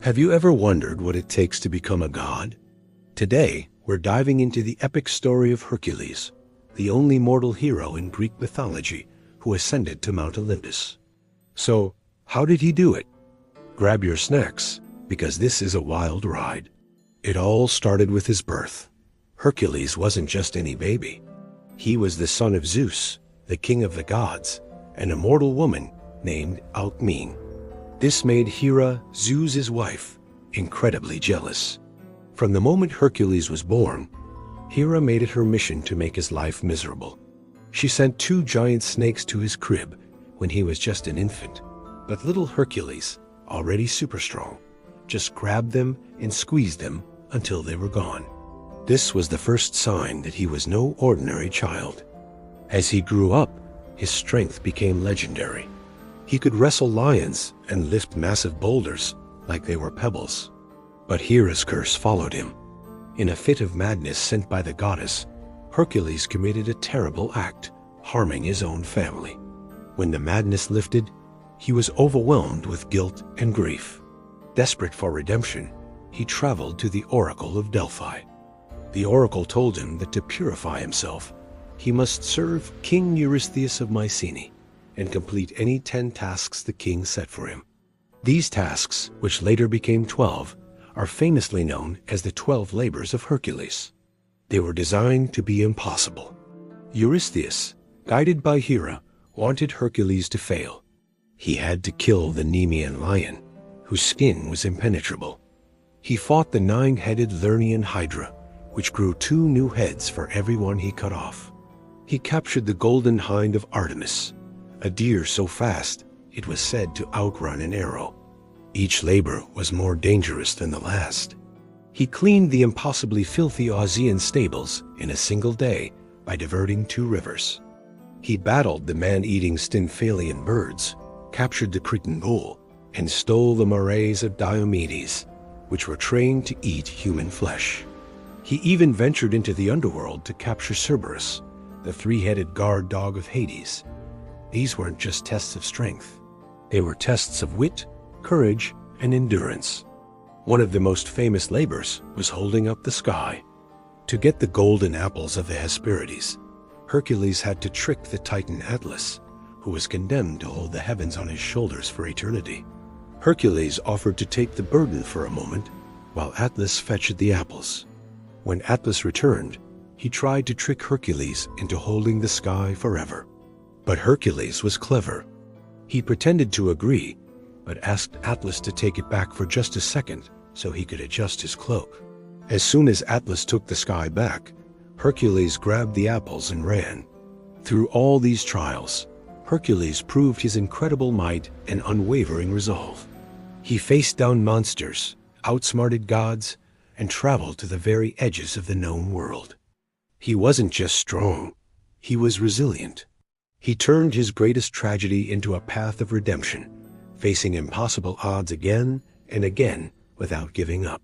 Have you ever wondered what it takes to become a god? Today, we're diving into the epic story of Hercules, the only mortal hero in Greek mythology who ascended to Mount Olympus. So, how did he do it? Grab your snacks, because this is a wild ride. It all started with his birth. Hercules wasn't just any baby. He was the son of Zeus, the king of the gods, and a mortal woman named Alcmene. This made Hera, Zeus's wife, incredibly jealous. From the moment Hercules was born, Hera made it her mission to make his life miserable. She sent 2 giant snakes to his crib when he was just an infant. But little Hercules, already super strong, just grabbed them and squeezed them until they were gone. This was the first sign that he was no ordinary child. As he grew up, his strength became legendary. He could wrestle lions and lift massive boulders like they were pebbles. But Hera's curse followed him. In a fit of madness sent by the goddess, Hercules committed a terrible act, harming his own family. When the madness lifted, he was overwhelmed with guilt and grief. Desperate for redemption, he traveled to the Oracle of Delphi. The oracle told him that to purify himself, he must serve King Eurystheus of Mycenae and complete any 10 tasks the king set for him. These tasks, which later became 12, are famously known as the 12 labors of Hercules. They were designed to be impossible. Eurystheus, guided by Hera, wanted Hercules to fail. He had to kill the Nemean lion, whose skin was impenetrable. He fought the 9-headed Lernaean Hydra, which grew 2 new heads for every one he cut off. He captured the golden hind of Artemis, a deer so fast it was said to outrun an arrow. Each labor was more dangerous than the last. He cleaned the impossibly filthy Ausean stables in a single day by diverting 2 rivers. He battled the man-eating Stymphalian birds, captured the Cretan bull, and stole the morays of Diomedes, which were trained to eat human flesh. He even ventured into the underworld to capture Cerberus, the 3-headed guard dog of Hades. These weren't just tests of strength. They were tests of wit, courage, and endurance. One of the most famous labors was holding up the sky. To get the golden apples of the Hesperides, Hercules had to trick the Titan Atlas, who was condemned to hold the heavens on his shoulders for eternity. Hercules offered to take the burden for a moment, while Atlas fetched the apples. When Atlas returned, he tried to trick Hercules into holding the sky forever. But Hercules was clever. He pretended to agree, but asked Atlas to take it back for just a second so he could adjust his cloak. As soon as Atlas took the sky back, Hercules grabbed the apples and ran. Through all these trials, Hercules proved his incredible might and unwavering resolve. He faced down monsters, outsmarted gods, and traveled to the very edges of the known world. He wasn't just strong, he was resilient. He turned his greatest tragedy into a path of redemption, facing impossible odds again and again without giving up.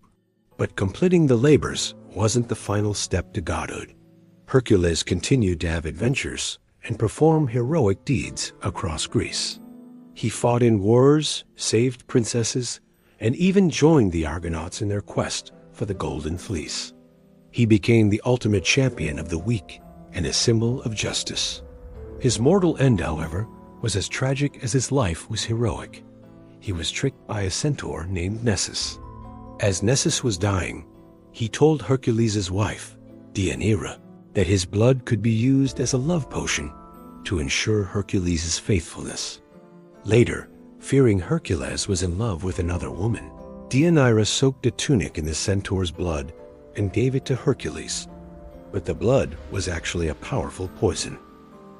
But completing the labors wasn't the final step to godhood. Hercules continued to have adventures and perform heroic deeds across Greece. He fought in wars, saved princesses, and even joined the Argonauts in their quest for the Golden Fleece. He became the ultimate champion of the weak and a symbol of justice. His mortal end, however, was as tragic as his life was heroic. He was tricked by a centaur named Nessus. As Nessus was dying, he told Hercules' wife, Deianira, that his blood could be used as a love potion to ensure Hercules' faithfulness. Later, fearing Hercules was in love with another woman, Deianira soaked a tunic in the centaur's blood and gave it to Hercules. But the blood was actually a powerful poison.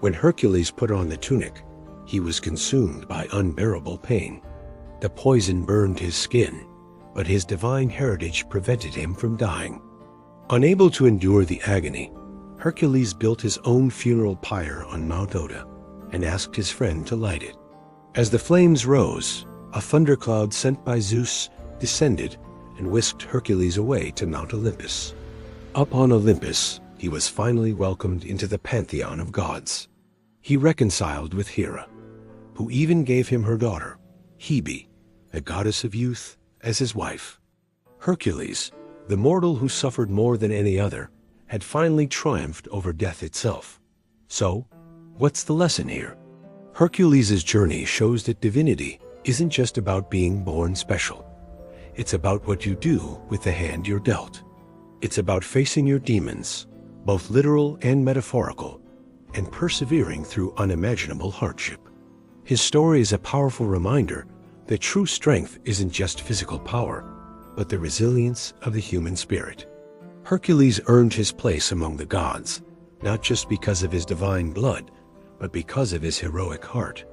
When Hercules put on the tunic, he was consumed by unbearable pain. The poison burned his skin, but his divine heritage prevented him from dying. Unable to endure the agony, Hercules built his own funeral pyre on Mount Oda and asked his friend to light it. As the flames rose, a thundercloud sent by Zeus descended and whisked Hercules away to Mount Olympus. Up on Olympus, he was finally welcomed into the pantheon of gods. He reconciled with Hera, who even gave him her daughter, Hebe, the goddess of youth as his wife. Hercules, the mortal who suffered more than any other, had finally triumphed over death itself. So, what's the lesson here? Hercules' journey shows that divinity isn't just about being born special. It's about what you do with the hand you're dealt. It's about facing your demons, both literal and metaphorical, and persevering through unimaginable hardship. His story is a powerful reminder that true strength isn't just physical power, but the resilience of the human spirit. Hercules earned his place among the gods, not just because of his divine blood, but because of his heroic heart.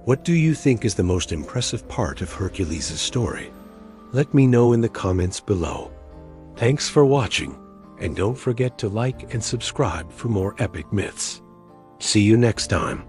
What do you think is the most impressive part of Hercules' story? Let me know in the comments below. Thanks for watching, and don't forget to like and subscribe for more epic myths. See you next time.